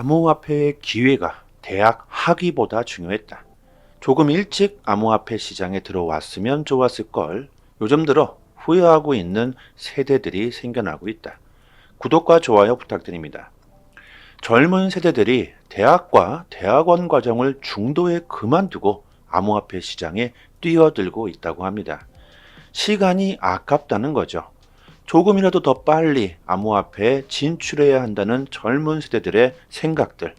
암호화폐의 기회가 대학 학위보다 중요했다. 조금 일찍 암호화폐 시장에 들어왔으면 좋았을 걸. 요즘 들어 후회하고 있는 세대들이 생겨나고 있다. 구독과 좋아요 부탁드립니다. 젊은 세대들이 대학과 대학원 과정을 중도에 그만두고 암호화폐 시장에 뛰어들고 있다고 합니다. 시간이 아깝다는 거죠. 조금이라도 더 빨리 암호화폐에 진출해야 한다는 젊은 세대들의 생각들.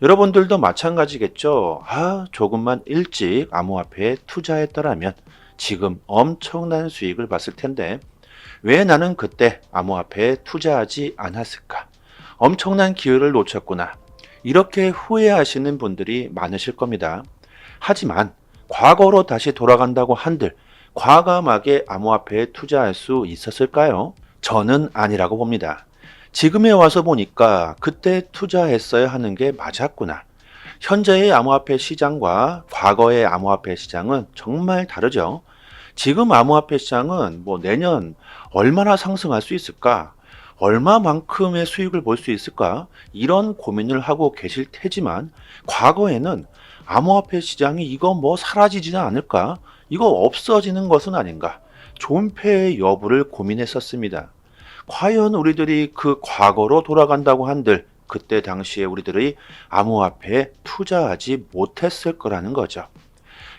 여러분들도 마찬가지겠죠. 조금만 일찍 암호화폐에 투자했더라면 지금 엄청난 수익을 봤을 텐데 왜 나는 그때 암호화폐에 투자하지 않았을까? 엄청난 기회를 놓쳤구나. 이렇게 후회하시는 분들이 많으실 겁니다. 하지만 과거로 다시 돌아간다고 한들 과감하게 암호화폐에 투자할 수 있었을까요? 저는 아니라고 봅니다. 지금에 와서 보니까 그때 투자했어야 하는 게 맞았구나. 현재의 암호화폐 시장과 과거의 암호화폐 시장은 정말 다르죠. 지금 암호화폐 시장은 내년 얼마나 상승할 수 있을까? 얼마만큼의 수익을 볼 수 있을까? 이런 고민을 하고 계실 테지만 과거에는 암호화폐 시장이 이거 사라지지는 않을까? 이거 없어지는 것은 아닌가? 존폐의 여부를 고민했었습니다. 과연 우리들이 그 과거로 돌아간다고 한들 그때 당시에 우리들이 암호화폐에 투자하지 못했을 거라는 거죠.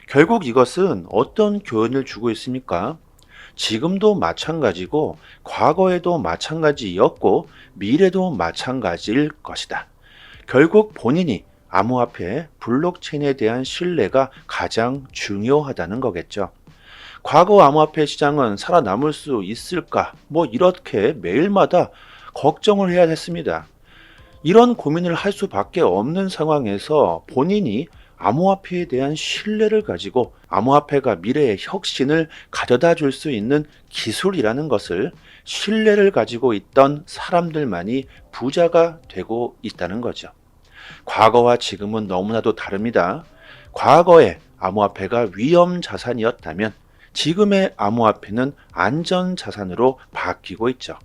결국 이것은 어떤 교훈을 주고 있습니까? 지금도 마찬가지고 과거에도 마찬가지였고 미래도 마찬가지일 것이다. 결국 본인이 암호화폐, 블록체인에 대한 신뢰가 가장 중요하다는 거겠죠. 과거 암호화폐 시장은 살아남을 수 있을까? 이렇게 매일마다 걱정을 해야 했습니다. 이런 고민을 할 수밖에 없는 상황에서 본인이 암호화폐에 대한 신뢰를 가지고 암호화폐가 미래의 혁신을 가져다 줄 수 있는 기술이라는 것을 신뢰를 가지고 있던 사람들만이 부자가 되고 있다는 거죠. 과거와 지금은 너무나도 다릅니다. 과거에 암호화폐가 위험 자산이었다면 지금의 암호화폐는 안전 자산으로 바뀌고 있죠.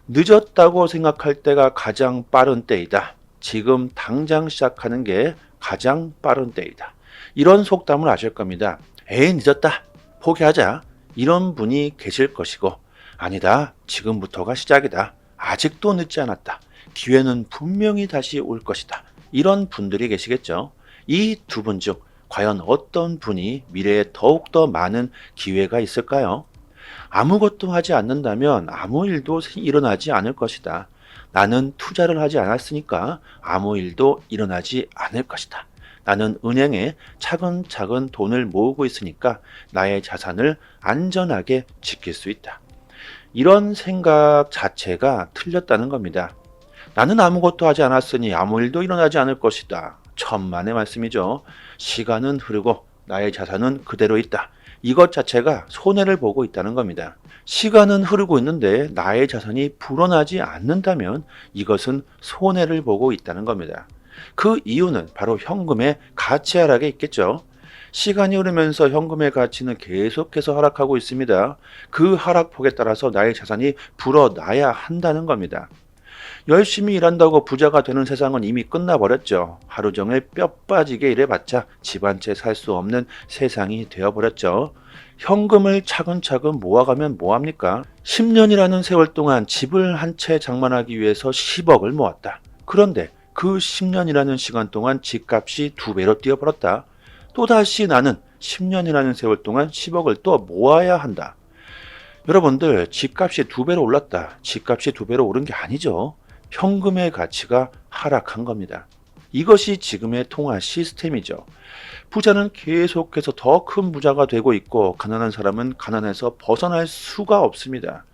늦었다고 생각할 때가 가장 빠른 때이다. 지금 당장 시작하는 게 가장 빠른 때이다. 이런 속담을 아실 겁니다. 에이, 늦었다. 포기하자. 이런 분이 계실 것이고, 아니다. 지금부터가 시작이다. 아직도 늦지 않았다. 기회는 분명히 다시 올 것이다. 이런 분들이 계시겠죠. 이 두 분 중 과연 어떤 분이 미래에 더욱더 많은 기회가 있을까요? 아무것도 하지 않는다면 아무 일도 일어나지 않을 것이다. 나는 투자를 하지 않았으니까 아무 일도 일어나지 않을 것이다. 나는 은행에 차근차근 돈을 모으고 있으니까 나의 자산을 안전하게 지킬 수 있다. 이런 생각 자체가 틀렸다는 겁니다. 나는 아무것도 하지 않았으니 아무 일도 일어나지 않을 것이다. 천만의 말씀이죠. 시간은 흐르고 나의 자산은 그대로 있다. 이것 자체가 손해를 보고 있다는 겁니다. 시간은 흐르고 있는데 나의 자산이 불어나지 않는다면 이것은 손해를 보고 있다는 겁니다. 그 이유는 바로 현금의 가치 하락에 있겠죠. 시간이 흐르면서 현금의 가치는 계속해서 하락하고 있습니다. 그 하락폭에 따라서 나의 자산이 불어나야 한다는 겁니다. 열심히 일한다고 부자가 되는 세상은 이미 끝나버렸죠. 하루 종일 뼈 빠지게 일해봤자 집 한 채 살 수 없는 세상이 되어버렸죠. 현금을 차근차근 모아가면 뭐합니까? 10년이라는 세월 동안 집을 한 채 장만하기 위해서 10억을 모았다. 그런데 그 10년이라는 시간 동안 집값이 2배로 뛰어버렸다. 또다시 나는 10년이라는 세월 동안 10억을 또 모아야 한다. 여러분들, 집값이 2배로 올랐다. 집값이 2배로 오른 게 아니죠. 현금의 가치가 하락한 겁니다. 이것이 지금의 통화 시스템이죠. 부자는 계속해서 더 큰 부자가 되고 있고 가난한 사람은 가난해서 벗어날 수가 없습니다.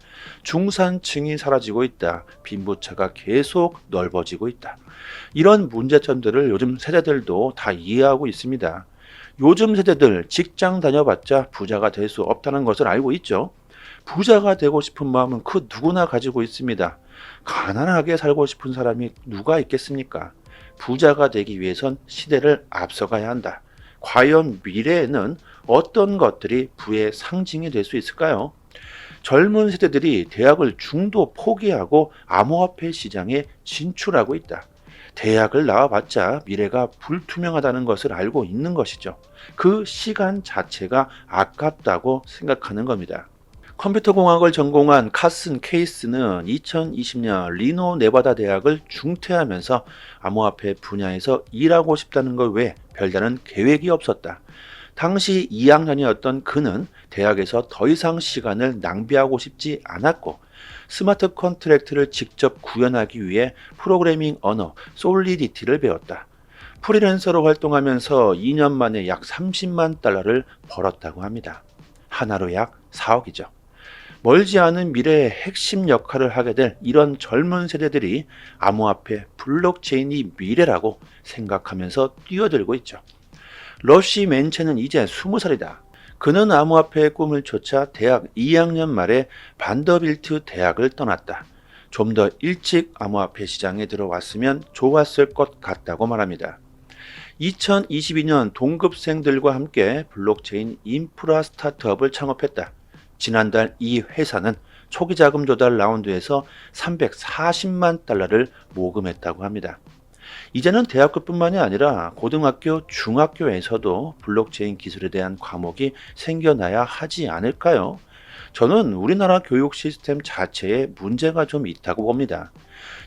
중산층이 사라지고 있다. 빈부차가 계속 넓어지고 있다. 이런 문제점들을 요즘 세대들도 다 이해하고 있습니다. 요즘 세대들 직장 다녀봤자 부자가 될 수 없다는 것을 알고 있죠. 부자가 되고 싶은 마음은 그 누구나 가지고 있습니다. 가난하게 살고 싶은 사람이 누가 있겠습니까? 부자가 되기 위해선 시대를 앞서가야 한다. 과연 미래에는 어떤 것들이 부의 상징이 될 수 있을까요? 젊은 세대들이 대학을 중도 포기하고 암호화폐 시장에 진출하고 있다. 대학을 나와봤자 미래가 불투명하다는 것을 알고 있는 것이죠. 그 시간 자체가 아깝다고 생각하는 겁니다. 컴퓨터공학을 전공한 카슨 케이스는 2020년 리노 네바다 대학을 중퇴하면서 암호화폐 분야에서 일하고 싶다는 것 외에 별다른 계획이 없었다. 당시 2학년이었던 그는 대학에서 더 이상 시간을 낭비하고 싶지 않았고 스마트 컨트랙트를 직접 구현하기 위해 프로그래밍 언어 솔리디티를 배웠다. 프리랜서로 활동하면서 2년 만에 약 30만 달러를 벌었다고 합니다. 하나로 약 4억이죠. 멀지 않은 미래의 핵심 역할을 하게 될 이런 젊은 세대들이 암호화폐 블록체인이 미래라고 생각하면서 뛰어들고 있죠. 러시 맨체는 이제 20살이다. 그는 암호화폐의 꿈을 쫓아 대학 2학년 말에 반더빌트 대학을 떠났다. 좀 더 일찍 암호화폐 시장에 들어왔으면 좋았을 것 같다고 말합니다. 2022년 동급생들과 함께 블록체인 인프라 스타트업을 창업했다. 지난달 이 회사는 초기 자금 조달 라운드에서 340만 달러를 모금했다고 합니다. 이제는 대학교뿐만이 아니라 고등학교, 중학교에서도 블록체인 기술에 대한 과목이 생겨나야 하지 않을까요? 저는 우리나라 교육 시스템 자체에 문제가 좀 있다고 봅니다.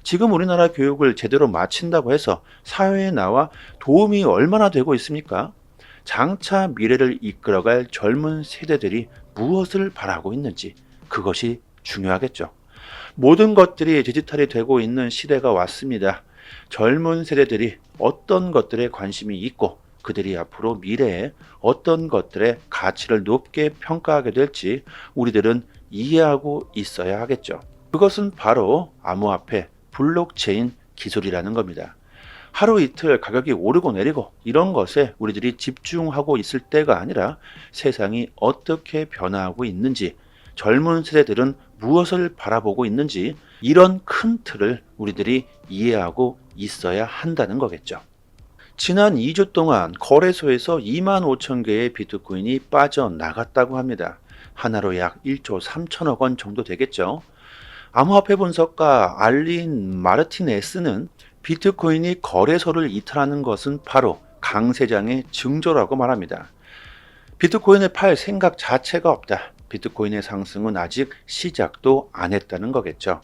지금 우리나라 교육을 제대로 마친다고 해서 사회에 나와 도움이 얼마나 되고 있습니까? 장차 미래를 이끌어갈 젊은 세대들이 무엇을 바라고 있는지 그것이 중요하겠죠. 모든 것들이 디지털이 되고 있는 시대가 왔습니다. 젊은 세대들이 어떤 것들에 관심이 있고 그들이 앞으로 미래에 어떤 것들의 가치를 높게 평가하게 될지 우리들은 이해하고 있어야 하겠죠. 그것은 바로 암호화폐, 블록체인 기술이라는 겁니다. 하루 이틀 가격이 오르고 내리고 이런 것에 우리들이 집중하고 있을 때가 아니라 세상이 어떻게 변화하고 있는지, 젊은 세대들은 무엇을 바라보고 있는지 이런 큰 틀을 우리들이 이해하고 있어야 한다는 거겠죠. 지난 2주 동안 거래소에서 2만 5천 개의 비트코인이 빠져나갔다고 합니다. 하나로 약 1조 3천억 원 정도 되겠죠. 암호화폐 분석가 알린 마르티네스는 비트코인이 거래소를 이탈하는 것은 바로 강세장의 징조라고 말합니다. 비트코인을 팔 생각 자체가 없다. 비트코인의 상승은 아직 시작도 안 했다는 거겠죠.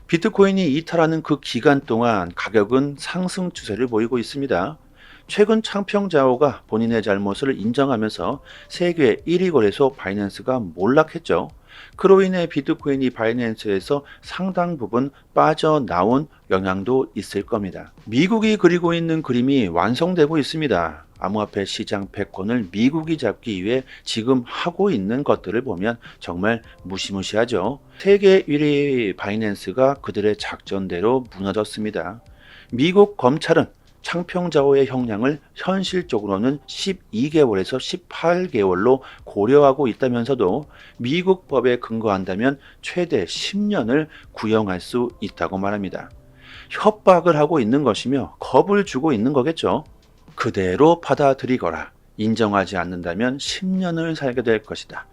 비트코인이 이탈하는 그 기간 동안 가격은 상승 추세를 보이고 있습니다. 최근 창평자오가 본인의 잘못을 인정하면서 세계 1위 거래소 바이낸스가 몰락했죠. 그로 인해 비트코인이 바이낸스에서 상당 부분 빠져나온 영향도 있을 겁니다. 미국이 그리고 있는 그림이 완성되고 있습니다. 암호화폐 시장 패권을 미국이 잡기 위해 지금 하고 있는 것들을 보면 정말 무시무시하죠. 세계 1위 바이낸스가 그들의 작전대로 무너졌습니다. 미국 검찰은 창평자오의 형량을 현실적으로는 12개월에서 18개월로 고려하고 있다면서도 미국 법에 근거한다면 최대 10년을 구형할 수 있다고 말합니다. 협박을 하고 있는 것이며 겁을 주고 있는 거겠죠. 그대로 받아들이거라. 인정하지 않는다면 10년을 살게 될 것이다.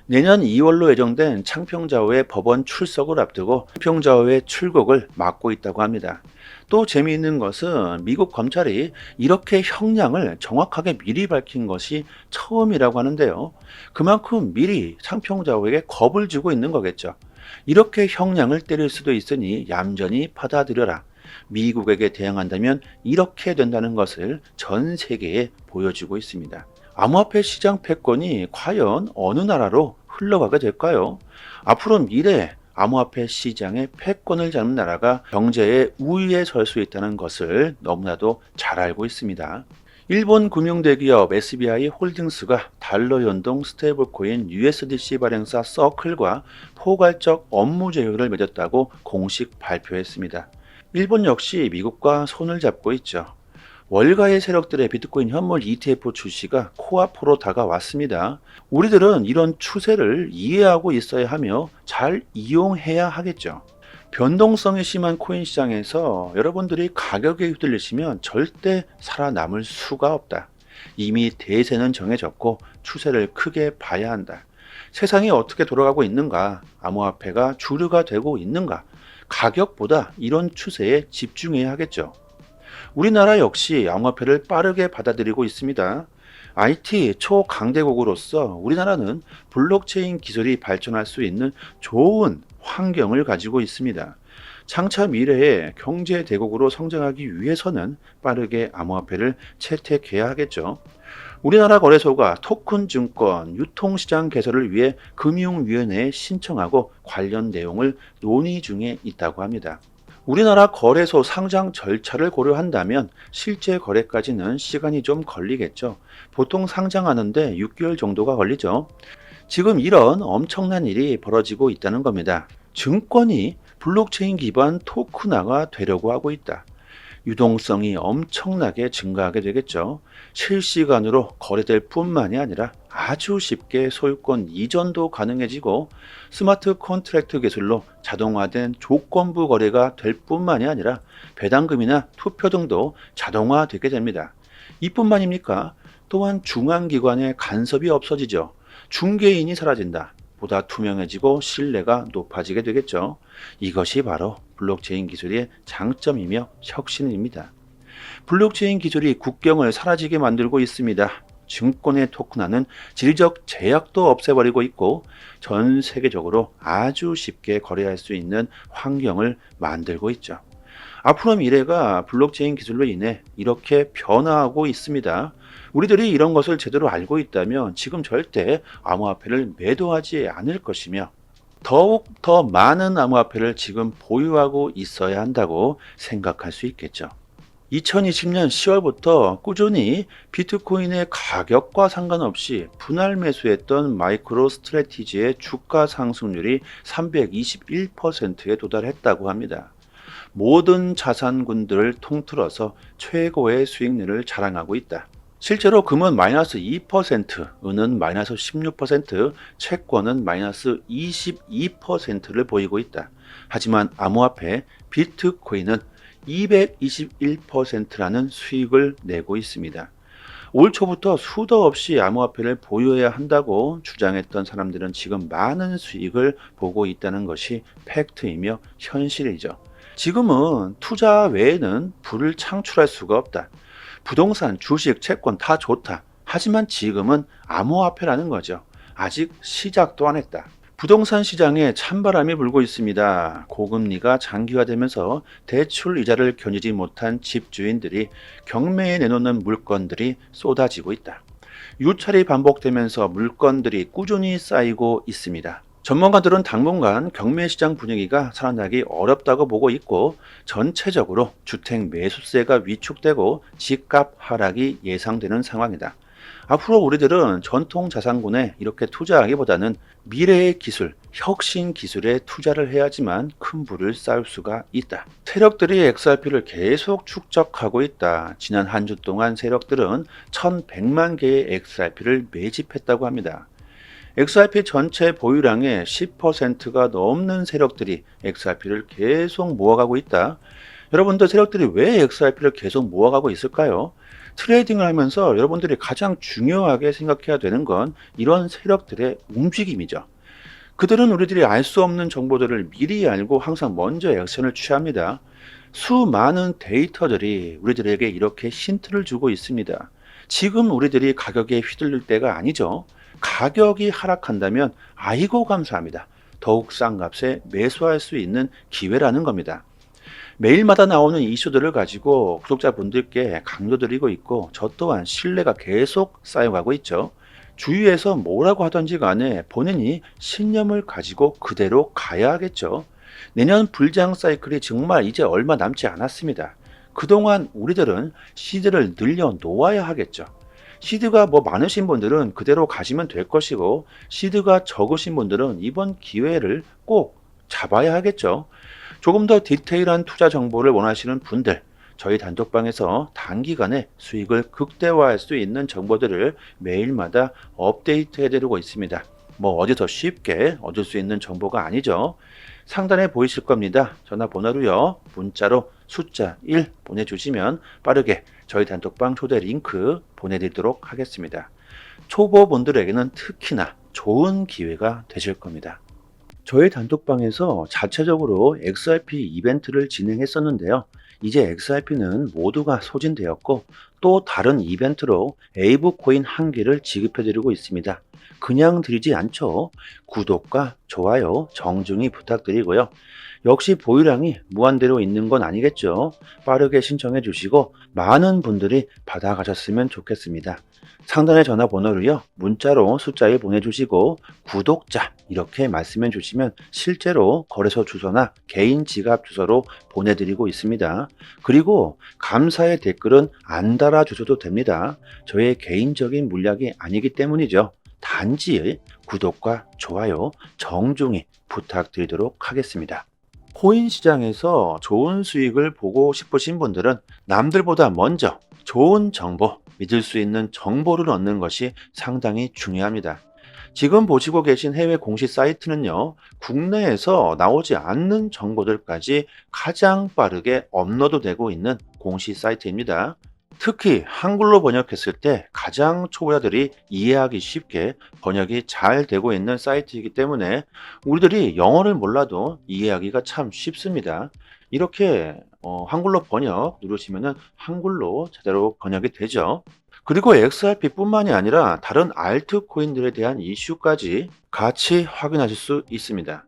내년 2월로 예정된 창평자오의 법원 출석을 앞두고 창평자오의 출국을 막고 있다고 합니다. 또 재미있는 것은 미국 검찰이 이렇게 형량을 정확하게 미리 밝힌 것이 처음이라고 하는데요. 그만큼 미리 창평자오에게 겁을 주고 있는 거겠죠. 이렇게 형량을 때릴 수도 있으니 얌전히 받아들여라. 미국에게 대항한다면 이렇게 된다는 것을 전 세계에 보여주고 있습니다. 암호화폐 시장 패권이 과연 어느 나라로 흘러가게 될까요? 앞으로 미래에 암호화폐 시장의 패권을 잡는 나라가 경제의 우위에 설 수 있다는 것을 너무나도 잘 알고 있습니다. 일본 금융대기업 SBI 홀딩스가 달러 연동 스테이블코인 USDC 발행사 서클과 포괄적 업무 제휴를 맺었다고 공식 발표했습니다. 일본 역시 미국과 손을 잡고 있죠. 월가의 세력들의 비트코인 현물 ETF 출시가 코앞으로 다가왔습니다. 우리들은 이런 추세를 이해하고 있어야 하며 잘 이용해야 하겠죠. 변동성이 심한 코인 시장에서 여러분들이 가격에 휘둘리시면 절대 살아남을 수가 없다. 이미 대세는 정해졌고 추세를 크게 봐야 한다. 세상이 어떻게 돌아가고 있는가? 암호화폐가 주류가 되고 있는가? 가격보다 이런 추세에 집중해야 하겠죠. 우리나라 역시 암호화폐를 빠르게 받아들이고 있습니다. IT 초강대국으로서 우리나라는 블록체인 기술이 발전할 수 있는 좋은 환경을 가지고 있습니다. 장차 미래의 경제 대국으로 성장하기 위해서는 빠르게 암호화폐를 채택해야 하겠죠. 우리나라 거래소가 토큰 증권 유통시장 개설을 위해 금융위원회에 신청하고 관련 내용을 논의 중에 있다고 합니다. 우리나라 거래소 상장 절차를 고려한다면 실제 거래까지는 시간이 좀 걸리겠죠. 보통 상장하는데 6개월 정도가 걸리죠. 지금 이런 엄청난 일이 벌어지고 있다는 겁니다. 증권이 블록체인 기반 토큰화가 되려고 하고 있다. 유동성이 엄청나게 증가하게 되겠죠. 실시간으로 거래될 뿐만이 아니라 아주 쉽게 소유권 이전도 가능해지고 스마트 컨트랙트 기술로 자동화된 조건부 거래가 될 뿐만이 아니라 배당금이나 투표 등도 자동화되게 됩니다. 이뿐만입니까? 또한 중앙기관의 간섭이 없어지죠. 중개인이 사라진다. 보다 투명해지고 신뢰가 높아지게 되겠죠. 이것이 바로 블록체인 기술의 장점이며 혁신입니다. 블록체인 기술이 국경을 사라지게 만들고 있습니다. 증권의 토큰화는 지리적 제약도 없애버리고 있고 전 세계적으로 아주 쉽게 거래할 수 있는 환경을 만들고 있죠. 앞으로 미래가 블록체인 기술로 인해 이렇게 변화하고 있습니다. 우리들이 이런 것을 제대로 알고 있다면 지금 절대 암호화폐를 매도하지 않을 것이며 더욱 더 많은 암호화폐를 지금 보유하고 있어야 한다고 생각할 수 있겠죠. 2020년 10월부터 꾸준히 비트코인의 가격과 상관없이 분할 매수했던 마이크로 스트래티지의 주가 상승률이 321%에 도달했다고 합니다. 모든 자산군들을 통틀어서 최고의 수익률을 자랑하고 있다. 실제로 금은 마이너스 2%, 은은 마이너스 16%, 채권은 마이너스 22%를 보이고 있다. 하지만 암호화폐 비트코인은 221%라는 수익을 내고 있습니다. 올 초부터 수도 없이 암호화폐를 보유해야 한다고 주장했던 사람들은 지금 많은 수익을 보고 있다는 것이 팩트이며 현실이죠. 지금은 투자 외에는 부를 창출할 수가 없다. 부동산, 주식, 채권 다 좋다. 하지만 지금은 암호화폐라는 거죠. 아직 시작도 안 했다. 부동산 시장에 찬바람이 불고 있습니다. 고금리가 장기화되면서 대출 이자를 견디지 못한 집주인들이 경매에 내놓는 물건들이 쏟아지고 있다. 유찰이 반복되면서 물건들이 꾸준히 쌓이고 있습니다. 전문가들은 당분간 경매 시장 분위기가 살아나기 어렵다고 보고 있고 전체적으로 주택 매수세가 위축되고 집값 하락이 예상되는 상황이다. 앞으로 우리들은 전통 자산군에 이렇게 투자하기보다는 미래의 기술, 혁신 기술에 투자를 해야지만 큰 부를 쌓을 수가 있다. 세력들이 XRP를 계속 축적하고 있다. 지난 한 주 동안 세력들은 1100만 개의 XRP를 매집했다고 합니다. XRP 전체 보유량의 10%가 넘는 세력들이 XRP를 계속 모아가고 있다. 여러분들 세력들이 왜 XRP를 계속 모아가고 있을까요? 트레이딩을 하면서 여러분들이 가장 중요하게 생각해야 되는 건 이런 세력들의 움직임이죠. 그들은 우리들이 알 수 없는 정보들을 미리 알고 항상 먼저 액션을 취합니다. 수많은 데이터들이 우리들에게 이렇게 힌트를 주고 있습니다. 지금 우리들이 가격에 휘둘릴 때가 아니죠. 가격이 하락한다면 아이고 감사합니다. 더욱 싼 값에 매수할 수 있는 기회라는 겁니다. 매일마다 나오는 이슈들을 가지고 구독자분들께 강조드리고 있고 저 또한 신뢰가 계속 쌓여가고 있죠. 주위에서 뭐라고 하던지 간에 본인이 신념을 가지고 그대로 가야 하겠죠. 내년 불장 사이클이 정말 이제 얼마 남지 않았습니다. 그동안 우리들은 시드를 늘려 놓아야 하겠죠. 시드가 많으신 분들은 그대로 가시면 될 것이고 시드가 적으신 분들은 이번 기회를 꼭 잡아야 하겠죠. 조금 더 디테일한 투자 정보를 원하시는 분들, 저희 단톡방에서 단기간에 수익을 극대화할 수 있는 정보들을 매일마다 업데이트 해드리고 있습니다. 어디서 쉽게 얻을 수 있는 정보가 아니죠. 상단에 보이실 겁니다. 전화번호로요. 문자로 숫자 1 보내주시면 빠르게 저희 단톡방 초대 링크 보내드리도록 하겠습니다. 초보분들에게는 특히나 좋은 기회가 되실 겁니다. 저희 단톡방에서 자체적으로 XRP 이벤트를 진행했었는데요. 이제 XRP는 모두가 소진되었고 또 다른 이벤트로 에이브 코인 한 개를 지급해드리고 있습니다. 그냥 드리지 않죠. 구독과 좋아요 정중히 부탁드리고요. 역시 보유량이 무한대로 있는 건 아니겠죠. 빠르게 신청해 주시고 많은 분들이 받아가셨으면 좋겠습니다. 상단의 전화번호를요, 문자로 숫자에 보내주시고 구독자 이렇게 말씀해 주시면 실제로 거래소 주소나 개인 지갑 주소로 보내드리고 있습니다. 그리고 감사의 댓글은 안 달아주셔도 됩니다. 저의 개인적인 물약이 아니기 때문이죠. 단지 구독과 좋아요 정중히 부탁드리도록 하겠습니다. 코인 시장에서 좋은 수익을 보고 싶으신 분들은 남들보다 먼저 좋은 정보, 믿을 수 있는 정보를 얻는 것이 상당히 중요합니다. 지금 보시고 계신 해외 공시 사이트는요, 국내에서 나오지 않는 정보들까지 가장 빠르게 업로드되고 있는 공시 사이트입니다. 특히 한글로 번역했을 때 가장 초보자들이 이해하기 쉽게 번역이 잘 되고 있는 사이트이기 때문에 우리들이 영어를 몰라도 이해하기가 참 쉽습니다. 이렇게 한글로 번역 누르시면은 한글로 제대로 번역이 되죠. 그리고 XRP뿐만이 아니라 다른 알트코인들에 대한 이슈까지 같이 확인하실 수 있습니다.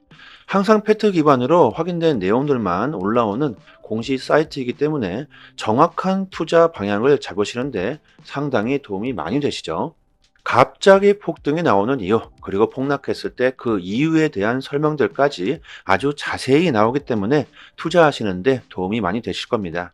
항상 팩트 기반으로 확인된 내용들만 올라오는 공시 사이트이기 때문에 정확한 투자 방향을 잡으시는데 상당히 도움이 많이 되시죠. 갑자기 폭등이 나오는 이유, 그리고 폭락했을 때 그 이유에 대한 설명들까지 아주 자세히 나오기 때문에 투자하시는데 도움이 많이 되실 겁니다.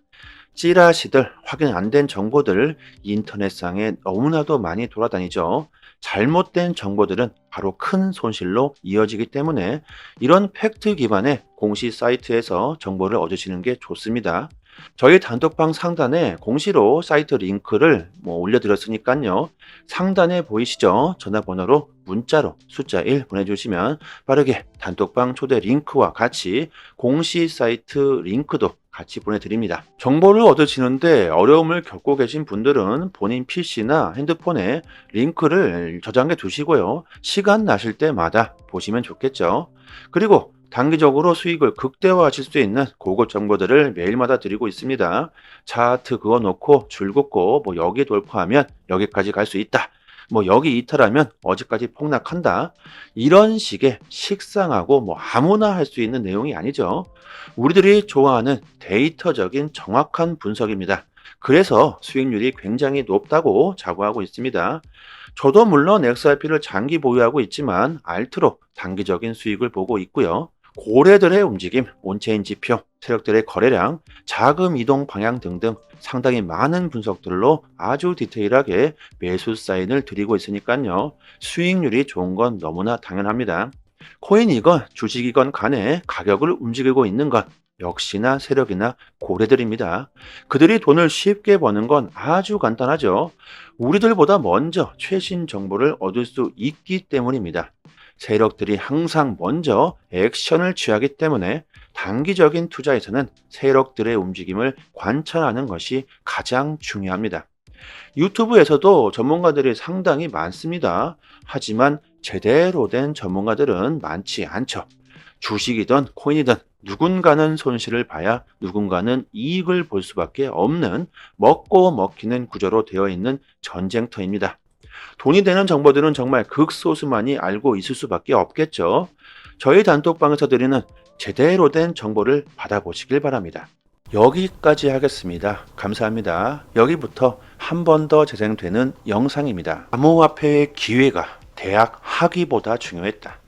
찌라시들, 확인 안 된 정보들 인터넷상에 너무나도 많이 돌아다니죠. 잘못된 정보들은 바로 큰 손실로 이어지기 때문에 이런 팩트 기반의 공시 사이트에서 정보를 얻으시는 게 좋습니다. 저희 단톡방 상단에 공시로 사이트 링크를 올려드렸으니까요. 상단에 보이시죠? 전화번호로 문자로 숫자 1 보내주시면 빠르게 단톡방 초대 링크와 같이 공시 사이트 링크도 같이 보내드립니다. 정보를 얻으시는데 어려움을 겪고 계신 분들은 본인 PC나 핸드폰에 링크를 저장해 두시고요. 시간 나실 때마다 보시면 좋겠죠. 그리고 단기적으로 수익을 극대화하실 수 있는 고급 정보들을 매일마다 드리고 있습니다. 차트 그어놓고 줄 긋고 여기 돌파하면 여기까지 갈 수 있다. 여기 이탈하면 어디까지 폭락한다. 이런 식의 식상하고 아무나 할 수 있는 내용이 아니죠. 우리들이 좋아하는 데이터적인 정확한 분석입니다. 그래서 수익률이 굉장히 높다고 자부하고 있습니다. 저도 물론 XRP를 장기 보유하고 있지만 알트로 단기적인 수익을 보고 있고요. 고래들의 움직임, 온체인 지표, 세력들의 거래량, 자금 이동 방향 등등 상당히 많은 분석들로 아주 디테일하게 매수 사인을 드리고 있으니까요. 수익률이 좋은 건 너무나 당연합니다. 코인이건 주식이건 간에 가격을 움직이고 있는 것 역시나 세력이나 고래들입니다. 그들이 돈을 쉽게 버는 건 아주 간단하죠. 우리들보다 먼저 최신 정보를 얻을 수 있기 때문입니다. 세력들이 항상 먼저 액션을 취하기 때문에 단기적인 투자에서는 세력들의 움직임을 관찰하는 것이 가장 중요합니다. 유튜브에서도 전문가들이 상당히 많습니다. 하지만 제대로 된 전문가들은 많지 않죠. 주식이든 코인이든 누군가는 손실을 봐야 누군가는 이익을 볼 수밖에 없는 먹고 먹히는 구조로 되어 있는 전쟁터입니다. 돈이 되는 정보들은 정말 극소수만이 알고 있을 수밖에 없겠죠. 저희 단톡방에서 드리는 제대로 된 정보를 받아보시길 바랍니다. 여기까지 하겠습니다. 감사합니다. 여기부터 한 번 더 재생되는 영상입니다. 암호화폐의 기회가 대학 학위보다 중요했다.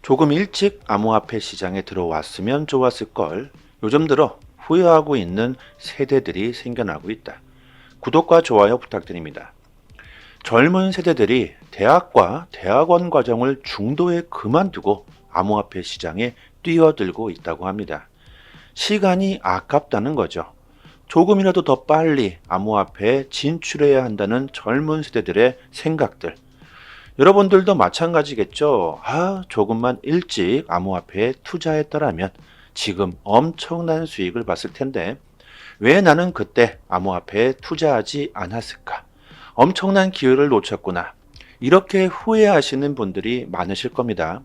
조금 일찍 암호화폐 시장에 들어왔으면 좋았을 걸. 요즘 들어 후회하고 있는 세대들이 생겨나고 있다. 구독과 좋아요 부탁드립니다. 젊은 세대들이 대학과 대학원 과정을 중도에 그만두고 암호화폐 시장에 뛰어들고 있다고 합니다. 시간이 아깝다는 거죠. 조금이라도 더 빨리 암호화폐에 진출해야 한다는 젊은 세대들의 생각들. 여러분들도 마찬가지겠죠. 조금만 일찍 암호화폐에 투자했더라면 지금 엄청난 수익을 봤을 텐데 왜 나는 그때 암호화폐에 투자하지 않았을까? 엄청난 기회를 놓쳤구나. 이렇게 후회하시는 분들이 많으실 겁니다.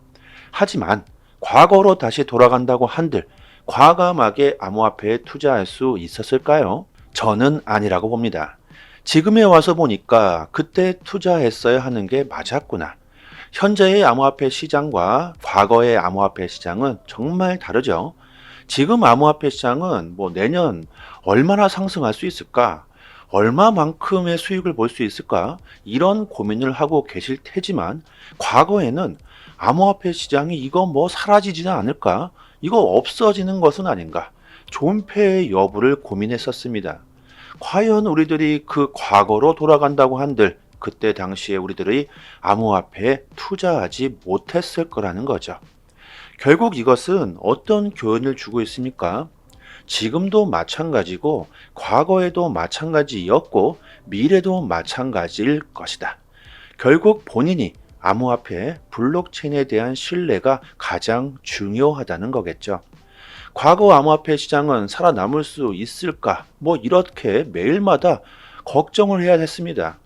하지만 과거로 다시 돌아간다고 한들 과감하게 암호화폐에 투자할 수 있었을까요? 저는 아니라고 봅니다. 지금에 와서 보니까 그때 투자했어야 하는 게 맞았구나. 현재의 암호화폐 시장과 과거의 암호화폐 시장은 정말 다르죠. 지금 암호화폐 시장은 내년 얼마나 상승할 수 있을까? 얼마만큼의 수익을 볼 수 있을까? 이런 고민을 하고 계실 테지만 과거에는 암호화폐 시장이 이거 사라지지는 않을까? 이거 없어지는 것은 아닌가? 존폐의 여부를 고민했었습니다. 과연 우리들이 그 과거로 돌아간다고 한들 그때 당시에 우리들이 암호화폐에 투자하지 못했을 거라는 거죠. 결국 이것은 어떤 교훈을 주고 있습니까? 지금도 마찬가지고 과거에도 마찬가지였고 미래도 마찬가지일 것이다. 결국 본인이 암호화폐, 블록체인에 대한 신뢰가 가장 중요하다는 거겠죠. 과거 암호화폐 시장은 살아남을 수 있을까? 이렇게 매일마다 걱정을 해야 했습니다.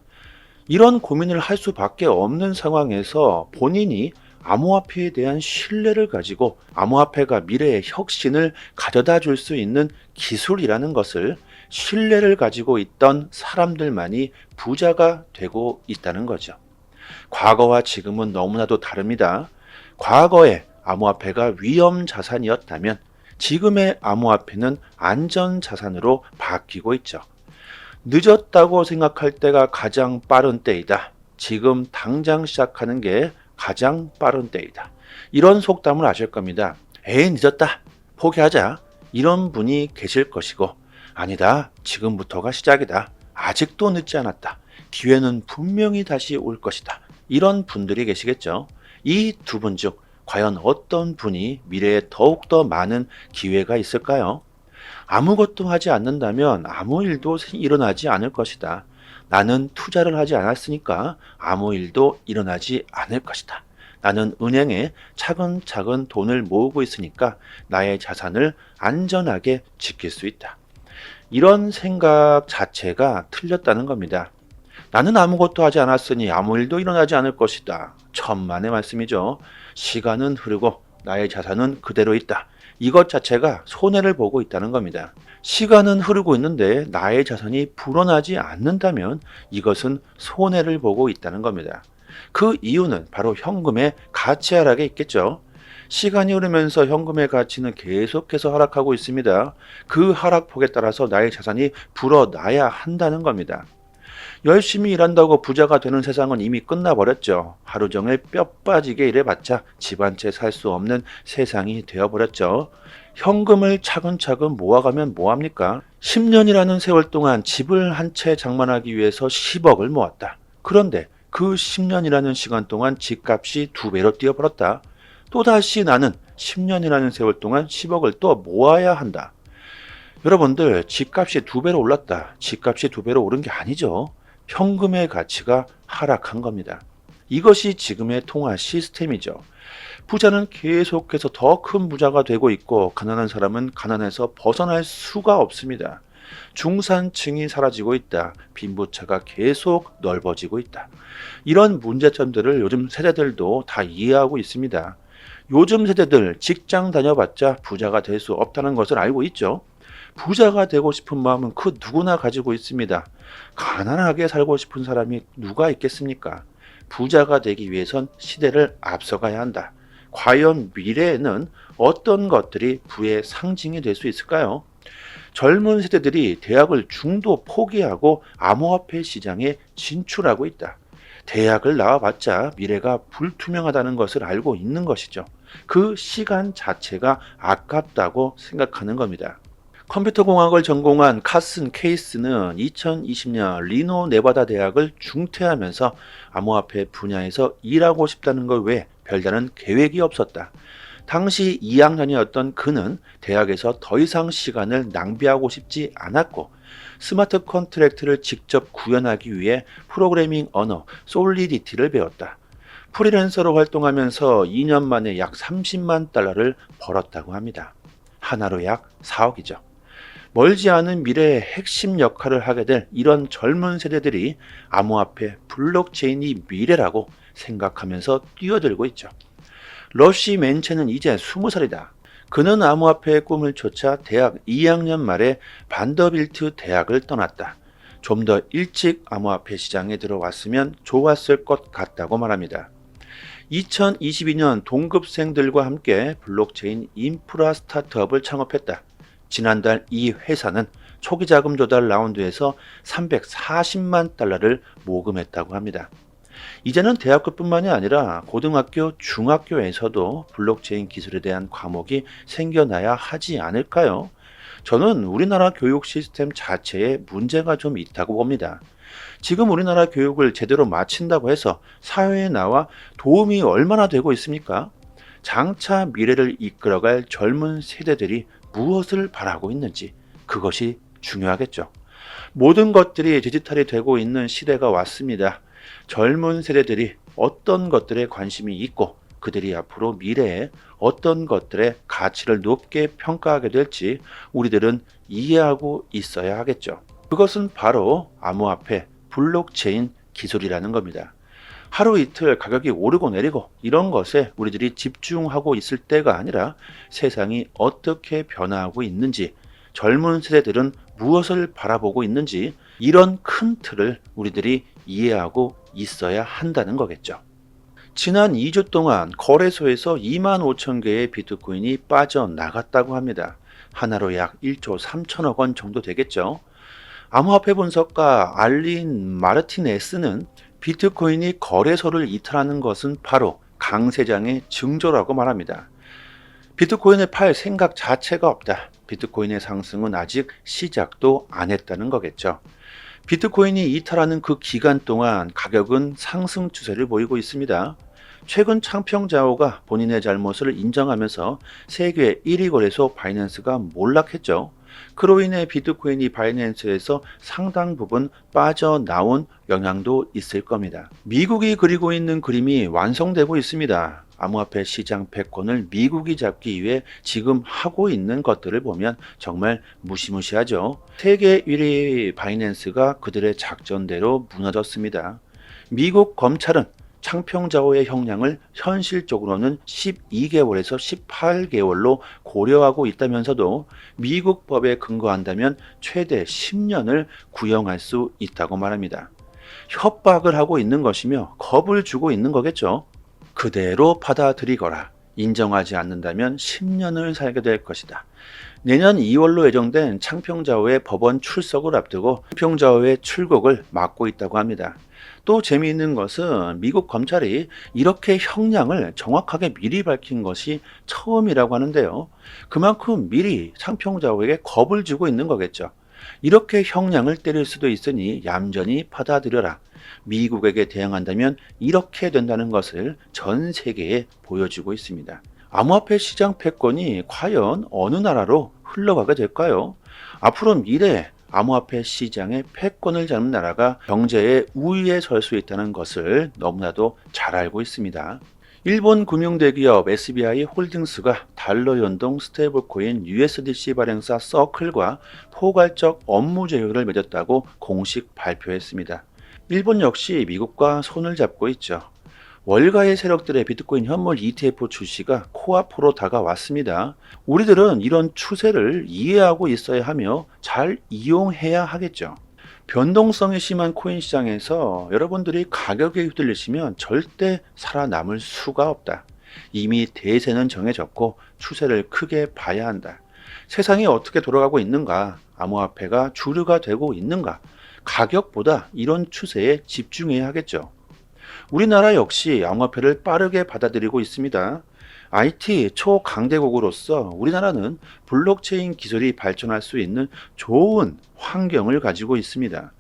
이런 고민을 할 수밖에 없는 상황에서 본인이 암호화폐에 대한 신뢰를 가지고 암호화폐가 미래의 혁신을 가져다 줄 수 있는 기술이라는 것을 신뢰를 가지고 있던 사람들만이 부자가 되고 있다는 거죠. 과거와 지금은 너무나도 다릅니다. 과거에 암호화폐가 위험 자산이었다면 지금의 암호화폐는 안전 자산으로 바뀌고 있죠. 늦었다고 생각할 때가 가장 빠른 때이다. 지금 당장 시작하는 게 가장 빠른 때이다. 이런 속담을 아실 겁니다. 에이, 늦었다. 포기하자. 이런 분이 계실 것이고, 아니다. 지금부터가 시작이다. 아직도 늦지 않았다. 기회는 분명히 다시 올 것이다. 이런 분들이 계시겠죠. 이 두 분 중 과연 어떤 분이 미래에 더욱더 많은 기회가 있을까요? 아무것도 하지 않는다면 아무 일도 일어나지 않을 것이다. 나는 투자를 하지 않았으니까 아무 일도 일어나지 않을 것이다. 나는 은행에 차근차근 돈을 모으고 있으니까 나의 자산을 안전하게 지킬 수 있다. 이런 생각 자체가 틀렸다는 겁니다. 나는 아무것도 하지 않았으니 아무 일도 일어나지 않을 것이다. 천만의 말씀이죠. 시간은 흐르고 나의 자산은 그대로 있다. 이것 자체가 손해를 보고 있다는 겁니다. 시간은 흐르고 있는데 나의 자산이 불어나지 않는다면 이것은 손해를 보고 있다는 겁니다. 그 이유는 바로 현금의 가치 하락에 있겠죠. 시간이 흐르면서 현금의 가치는 계속해서 하락하고 있습니다. 그 하락폭에 따라서 나의 자산이 불어나야 한다는 겁니다. 열심히 일한다고 부자가 되는 세상은 이미 끝나버렸죠. 하루 종일 뼈 빠지게 일해봤자 집 한 채 살 수 없는 세상이 되어버렸죠. 현금을 차근차근 모아가면 뭐합니까? 10년이라는 세월 동안 집을 한 채 장만하기 위해서 10억을 모았다. 그런데 그 10년이라는 시간 동안 집값이 2배로 뛰어버렸다. 또다시 나는 10년이라는 세월 동안 10억을 또 모아야 한다. 여러분들, 집값이 2배로 올랐다. 집값이 2배로 오른 게 아니죠. 현금의 가치가 하락한 겁니다. 이것이 지금의 통화 시스템이죠. 부자는 계속해서 더 큰 부자가 되고 있고 가난한 사람은 가난해서 벗어날 수가 없습니다. 중산층이 사라지고 있다. 빈부차가 계속 넓어지고 있다. 이런 문제점들을 요즘 세대들도 다 이해하고 있습니다. 요즘 세대들 직장 다녀봤자 부자가 될 수 없다는 것을 알고 있죠. 부자가 되고 싶은 마음은 그 누구나 가지고 있습니다. 가난하게 살고 싶은 사람이 누가 있겠습니까? 부자가 되기 위해선 시대를 앞서가야 한다. 과연 미래에는 어떤 것들이 부의 상징이 될 수 있을까요? 젊은 세대들이 대학을 중도 포기하고 암호화폐 시장에 진출하고 있다. 대학을 나와봤자 미래가 불투명하다는 것을 알고 있는 것이죠. 그 시간 자체가 아깝다고 생각하는 겁니다. 컴퓨터공학을 전공한 카슨 케이스는 2020년 리노 네바다 대학을 중퇴하면서 암호화폐 분야에서 일하고 싶다는 것 외에 별다른 계획이 없었다. 당시 2학년이었던 그는 대학에서 더 이상 시간을 낭비하고 싶지 않았고 스마트 컨트랙트를 직접 구현하기 위해 프로그래밍 언어 솔리디티를 배웠다. 프리랜서로 활동하면서 2년 만에 약 30만 달러를 벌었다고 합니다. 하나로 약 4억이죠. 멀지 않은 미래의 핵심 역할을 하게 될 이런 젊은 세대들이 암호화폐, 블록체인이 미래라고 생각하면서 뛰어들고 있죠. 러시 맨체는 이제 20살이다. 그는 암호화폐의 꿈을 쫓아 대학 2학년 말에 반더빌트 대학을 떠났다. 좀 더 일찍 암호화폐 시장에 들어왔으면 좋았을 것 같다고 말합니다. 2022년 동급생들과 함께 블록체인 인프라 스타트업을 창업했다. 지난달 이 회사는 초기 자금 조달 라운드에서 340만 달러를 모금했다고 합니다. 이제는 대학교뿐만이 아니라 고등학교, 중학교에서도 블록체인 기술에 대한 과목이 생겨나야 하지 않을까요? 저는 우리나라 교육 시스템 자체에 문제가 좀 있다고 봅니다. 지금 우리나라 교육을 제대로 마친다고 해서 사회에 나와 도움이 얼마나 되고 있습니까? 장차 미래를 이끌어갈 젊은 세대들이 무엇을 바라고 있는지 그것이 중요하겠죠. 모든 것들이 디지털이 되고 있는 시대가 왔습니다. 젊은 세대들이 어떤 것들에 관심이 있고 그들이 앞으로 미래에 어떤 것들의 가치를 높게 평가하게 될지 우리들은 이해하고 있어야 하겠죠. 그것은 바로 암호화폐, 블록체인 기술이라는 겁니다. 하루 이틀 가격이 오르고 내리고 이런 것에 우리들이 집중하고 있을 때가 아니라 세상이 어떻게 변화하고 있는지, 젊은 세대들은 무엇을 바라보고 있는지 이런 큰 틀을 우리들이 이해하고 있어야 한다는 거겠죠. 지난 2주 동안 거래소에서 2만 5천 개의 비트코인이 빠져나갔다고 합니다. 하나로 약 1조 3천억 원 정도 되겠죠. 암호화폐 분석가 알린 마르티네스는 비트코인이 거래소를 이탈하는 것은 바로 강세장의 징조라고 말합니다. 비트코인을 팔 생각 자체가 없다. 비트코인의 상승은 아직 시작도 안 했다는 거겠죠. 비트코인이 이탈하는 그 기간 동안 가격은 상승 추세를 보이고 있습니다. 최근 창평자오가 본인의 잘못을 인정하면서 세계 1위 거래소 바이낸스가 몰락했죠. 그로 인해 비트코인이 바이낸스에서 상당 부분 빠져나온 영향도 있을 겁니다. 미국이 그리고 있는 그림이 완성되고 있습니다. 암호화폐 시장 패권을 미국이 잡기 위해 지금 하고 있는 것들을 보면 정말 무시무시하죠. 세계 1위 바이낸스가 그들의 작전대로 무너졌습니다. 미국 검찰은 창평자오의 형량을 현실적으로는 12개월에서 18개월로 고려하고 있다면서도 미국 법에 근거한다면 최대 10년을 구형할 수 있다고 말합니다. 협박을 하고 있는 것이며 겁을 주고 있는 거겠죠. 그대로 받아들이거라. 인정하지 않는다면 10년을 살게 될 것이다. 내년 2월로 예정된 창평자오의 법원 출석을 앞두고 창평자오의 출국을 막고 있다고 합니다. 또 재미있는 것은 미국 검찰이 이렇게 형량을 정확하게 미리 밝힌 것이 처음이라고 하는데요. 그만큼 미리 창평자오에게 겁을 주고 있는 거겠죠. 이렇게 형량을 때릴 수도 있으니 얌전히 받아들여라. 미국에게 대항한다면 이렇게 된다는 것을 전 세계에 보여주고 있습니다. 암호화폐 시장 패권이 과연 어느 나라로 흘러가게 될까요? 앞으로 미래에 암호화폐 시장의 패권을 잡는 나라가 경제의 우위에 설 수 있다는 것을 너무나도 잘 알고 있습니다. 일본 금융대기업 SBI 홀딩스가 달러 연동 스테이블코인 USDC 발행사 서클과 포괄적 업무 제휴를 맺었다고 공식 발표했습니다. 일본 역시 미국과 손을 잡고 있죠. 월가의 세력들의 비트코인 현물 ETF 출시가 코앞으로 다가왔습니다. 우리들은 이런 추세를 이해하고 있어야 하며 잘 이용해야 하겠죠. 변동성이 심한 코인 시장에서 여러분들이 가격에 휘둘리시면 절대 살아남을 수가 없다. 이미 대세는 정해졌고 추세를 크게 봐야 한다. 세상이 어떻게 돌아가고 있는가? 암호화폐가 주류가 되고 있는가? 가격보다 이런 추세에 집중해야 하겠죠. 우리나라 역시 암호화폐를 빠르게 받아들이고 있습니다. IT 초강대국으로서 우리나라는 블록체인 기술이 발전할 수 있는 좋은 환경을 가지고 있습니다.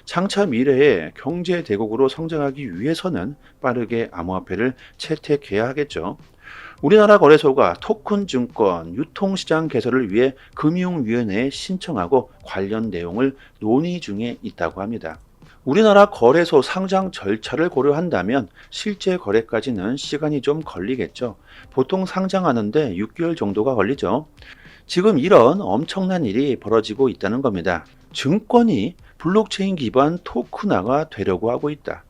장차 미래의 경제 대국으로 성장하기 위해서는 빠르게 암호화폐를 채택해야 하겠죠. 우리나라 거래소가 토큰 증권 유통시장 개설을 위해 금융위원회에 신청하고 관련 내용을 논의 중에 있다고 합니다. 우리나라 거래소 상장 절차를 고려한다면 실제 거래까지는 시간이 좀 걸리겠죠. 보통 상장하는데 6개월 정도가 걸리죠. 지금 이런 엄청난 일이 벌어지고 있다는 겁니다. 증권이 블록체인 기반 토큰화가 되려고 하고 있다.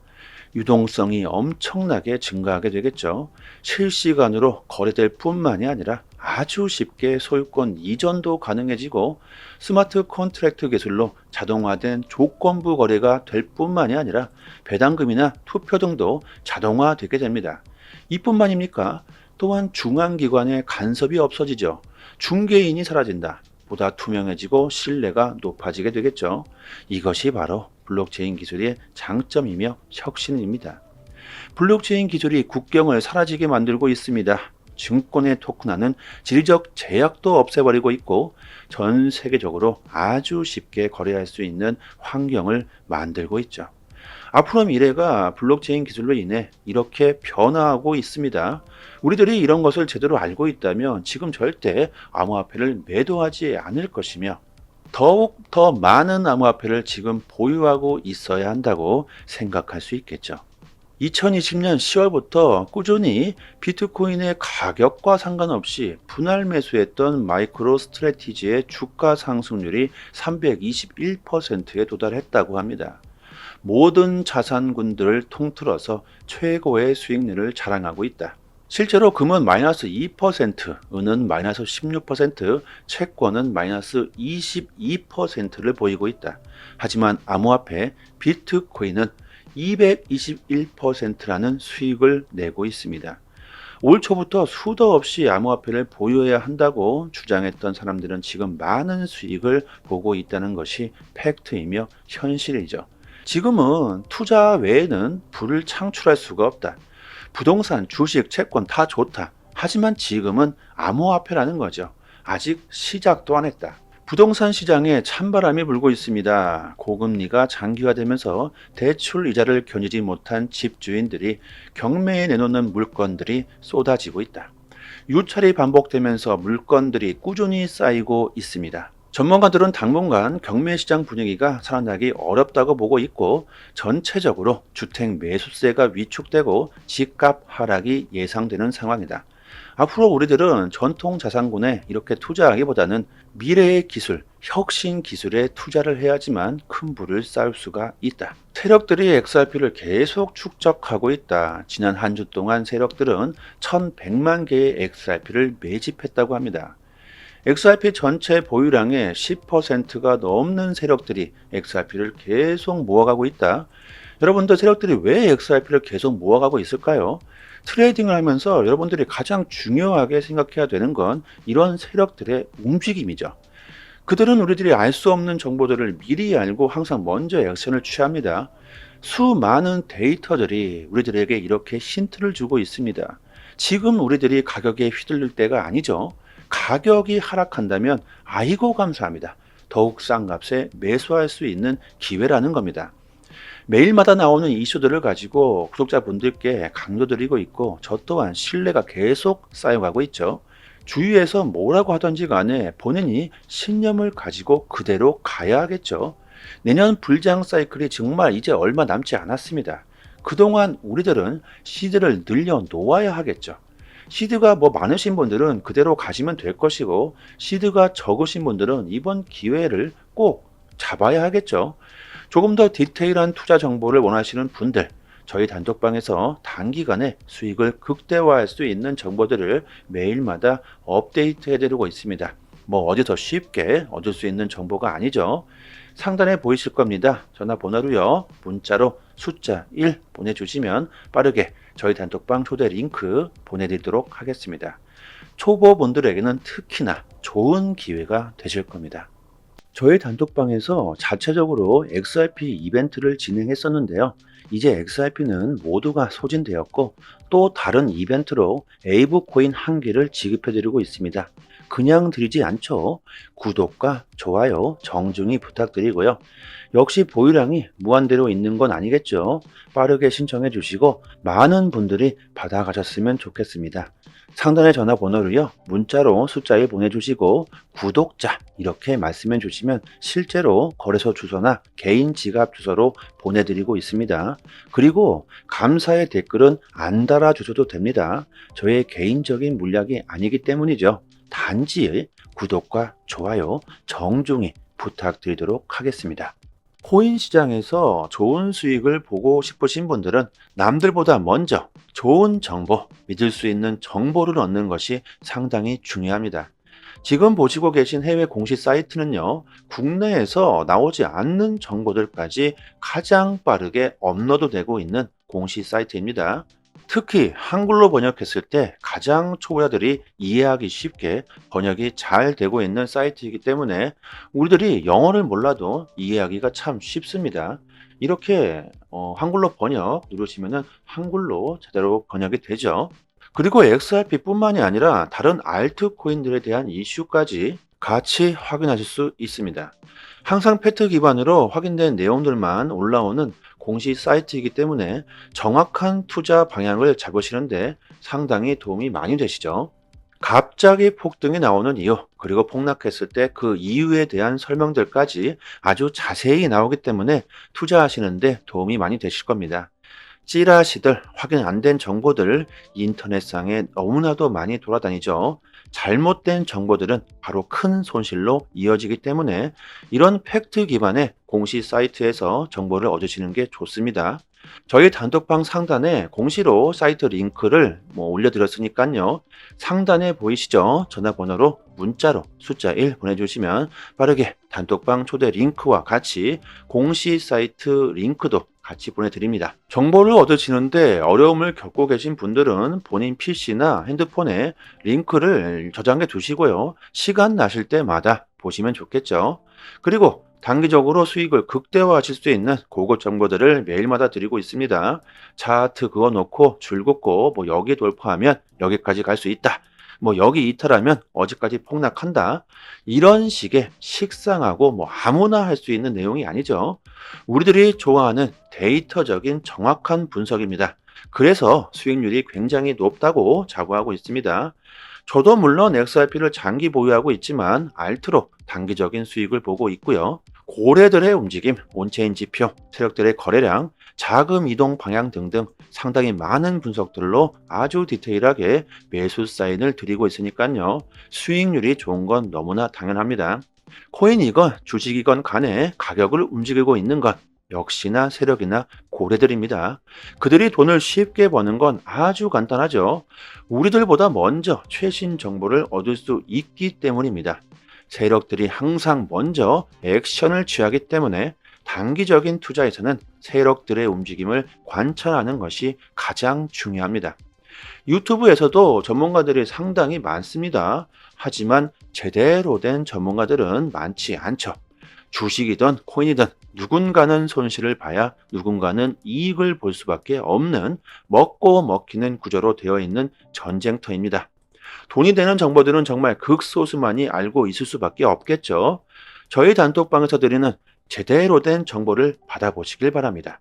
유동성이 엄청나게 증가하게 되겠죠. 실시간으로 거래될 뿐만이 아니라 아주 쉽게 소유권 이전도 가능해지고 스마트 컨트랙트 기술로 자동화된 조건부 거래가 될 뿐만이 아니라 배당금이나 투표 등도 자동화되게 됩니다. 이뿐만입니까? 또한 중앙기관의 간섭이 없어지죠. 중개인이 사라진다. 보다 투명해지고 신뢰가 높아지게 되겠죠. 이것이 바로 블록체인 기술의 장점이며 혁신입니다. 블록체인 기술이 국경을 사라지게 만들고 있습니다. 증권의 토큰화는 지리적 제약도 없애버리고 있고 전 세계적으로 아주 쉽게 거래할 수 있는 환경을 만들고 있죠. 앞으로 미래가 블록체인 기술로 인해 이렇게 변화하고 있습니다. 우리들이 이런 것을 제대로 알고 있다면 지금 절대 암호화폐를 매도하지 않을 것이며 더욱 더 많은 암호화폐를 지금 보유하고 있어야 한다고 생각할 수 있겠죠. 2020년 10월부터 꾸준히 비트코인의 가격과 상관없이 분할 매수했던 마이크로 스트래티지의 주가 상승률이 321%에 도달했다고 합니다. 모든 자산군들을 통틀어서 최고의 수익률을 자랑하고 있다. 실제로 금은 마이너스 2%, 은은 마이너스 16%, 채권은 마이너스 22%를 보이고 있다. 하지만 암호화폐 비트코인은 221%라는 수익을 내고 있습니다. 올 초부터 수도 없이 암호화폐를 보유해야 한다고 주장했던 사람들은 지금 많은 수익을 보고 있다는 것이 팩트이며 현실이죠. 지금은 투자 외에는 부를 창출할 수가 없다. 부동산, 주식, 채권 다 좋다. 하지만 지금은 암호화폐라는 거죠. 아직 시작도 안 했다. 부동산 시장에 찬바람이 불고 있습니다. 고금리가 장기화되면서 대출 이자를 견디지 못한 집주인들이 경매에 내놓는 물건들이 쏟아지고 있다. 유찰이 반복되면서 물건들이 꾸준히 쌓이고 있습니다. 전문가들은 당분간 경매 시장 분위기가 살아나기 어렵다고 보고 있고 전체적으로 주택 매수세가 위축되고 집값 하락이 예상되는 상황이다. 앞으로 우리들은 전통 자산군에 이렇게 투자하기보다는 미래의 기술, 혁신 기술에 투자를 해야지만 큰 부를 쌓을 수가 있다. 세력들이 XRP를 계속 축적하고 있다. 지난 한 주 동안 세력들은 1100만 개의 XRP를 매집했다고 합니다. XRP 전체 보유량의 10%가 넘는 세력들이 XRP를 계속 모아가고 있다. 여러분들 세력들이 왜 XRP를 계속 모아가고 있을까요? 트레이딩을 하면서 여러분들이 가장 중요하게 생각해야 되는 건 이런 세력들의 움직임이죠. 그들은 우리들이 알 수 없는 정보들을 미리 알고 항상 먼저 액션을 취합니다. 수많은 데이터들이 우리들에게 이렇게 힌트를 주고 있습니다. 지금 우리들이 가격에 휘둘릴 때가 아니죠. 가격이 하락한다면 아이고 감사합니다. 더욱 싼 값에 매수할 수 있는 기회라는 겁니다. 매일마다 나오는 이슈들을 가지고 구독자분들께 강조드리고 있고 저 또한 신뢰가 계속 쌓여가고 있죠. 주위에서 뭐라고 하던지 간에 본인이 신념을 가지고 그대로 가야 하겠죠. 내년 불장 사이클이 정말 이제 얼마 남지 않았습니다. 그동안 우리들은 시드를 늘려 놓아야 하겠죠. 시드가 많으신 분들은 그대로 가시면 될 것이고 시드가 적으신 분들은 이번 기회를 꼭 잡아야 하겠죠. 조금 더 디테일한 투자 정보를 원하시는 분들, 저희 단톡방에서 단기간에 수익을 극대화할 수 있는 정보들을 매일마다 업데이트 해드리고 있습니다. 어디서 쉽게 얻을 수 있는 정보가 아니죠. 상단에 보이실 겁니다. 전화번호로요. 문자로 숫자 1 보내주시면 빠르게 저희 단톡방 초대 링크 보내드리도록 하겠습니다. 초보분들에게는 특히나 좋은 기회가 되실 겁니다. 저희 단톡방에서 자체적으로 XRP 이벤트를 진행했었는데요. 이제 XRP는 모두가 소진되었고 또 다른 이벤트로 에이브 코인 1개를 지급해드리고 있습니다. 그냥 드리지 않죠. 구독과 좋아요 정중히 부탁드리고요. 역시 보유량이 무한대로 있는 건 아니겠죠. 빠르게 신청해 주시고 많은 분들이 받아가셨으면 좋겠습니다. 상단의 전화번호로요. 문자로 숫자 1 보내주시고 구독자 이렇게 말씀해 주시면 실제로 거래소 주소나 개인 지갑 주소로 보내드리고 있습니다. 그리고 감사의 댓글은 안 달아주셔도 됩니다. 저의 개인적인 물약이 아니기 때문이죠. 단지 구독과 좋아요 정중히 부탁드리도록 하겠습니다. 코인 시장에서 좋은 수익을 보고 싶으신 분들은 남들보다 먼저 좋은 정보, 믿을 수 있는 정보를 얻는 것이 상당히 중요합니다. 지금 보시고 계신 해외 공시 사이트는요, 국내에서 나오지 않는 정보들까지 가장 빠르게 업로드되고 있는 공시 사이트입니다. 특히 한글로 번역했을 때 가장 초보자들이 이해하기 쉽게 번역이 잘 되고 있는 사이트이기 때문에 우리들이 영어를 몰라도 이해하기가 참 쉽습니다. 이렇게 한글로 번역 누르시면은 한글로 제대로 번역이 되죠. 그리고 XRP뿐만이 아니라 다른 알트코인들에 대한 이슈까지 같이 확인하실 수 있습니다. 항상 팩트 기반으로 확인된 내용들만 올라오는 공시 사이트이기 때문에 정확한 투자 방향을 잡으시는데 상당히 도움이 많이 되시죠. 갑자기 폭등이 나오는 이유, 그리고 폭락했을 때 그 이유에 대한 설명들까지 아주 자세히 나오기 때문에 투자하시는데 도움이 많이 되실 겁니다. 찌라시들, 확인 안 된 정보들 인터넷상에 너무나도 많이 돌아다니죠. 잘못된 정보들은 바로 큰 손실로 이어지기 때문에 이런 팩트 기반의 공시 사이트에서 정보를 얻으시는 게 좋습니다. 저희 단톡방 상단에 공시로 사이트 링크를 올려드렸으니까요. 상단에 보이시죠? 전화번호로 문자로 숫자 1 보내주시면 빠르게 단톡방 초대 링크와 같이 공시 사이트 링크도 같이 보내드립니다. 정보를 얻으시는데 어려움을 겪고 계신 분들은 본인 PC나 핸드폰에 링크를 저장해 두시고요. 시간 나실 때마다 보시면 좋겠죠. 그리고 단기적으로 수익을 극대화하실 수 있는 고급 정보들을 매일마다 드리고 있습니다. 차트 그어놓고 줄긋고 여기 돌파하면 여기까지 갈 수 있다. 여기 이탈하면 어디까지 폭락한다. 이런 식의 식상하고 아무나 할 수 있는 내용이 아니죠. 우리들이 좋아하는 데이터적인 정확한 분석입니다. 그래서 수익률이 굉장히 높다고 자부하고 있습니다. 저도 물론 XRP를 장기 보유하고 있지만 알트로 단기적인 수익을 보고 있고요. 고래들의 움직임, 온체인 지표, 세력들의 거래량, 자금 이동 방향 등등 상당히 많은 분석들로 아주 디테일하게 매수 사인을 드리고 있으니까요. 수익률이 좋은 건 너무나 당연합니다. 코인이건 주식이건 간에 가격을 움직이고 있는 것 역시나 세력이나 고래들입니다. 그들이 돈을 쉽게 버는 건 아주 간단하죠. 우리들보다 먼저 최신 정보를 얻을 수 있기 때문입니다. 세력들이 항상 먼저 액션을 취하기 때문에 단기적인 투자에서는 세력들의 움직임을 관찰하는 것이 가장 중요합니다. 유튜브에서도 전문가들이 상당히 많습니다. 하지만 제대로 된 전문가들은 많지 않죠. 주식이든 코인이든 누군가는 손실을 봐야 누군가는 이익을 볼 수밖에 없는 먹고 먹히는 구조로 되어 있는 전쟁터입니다. 돈이 되는 정보들은 정말 극소수만이 알고 있을 수밖에 없겠죠. 저희 단톡방에서 드리는 제대로 된 정보를 받아보시길 바랍니다.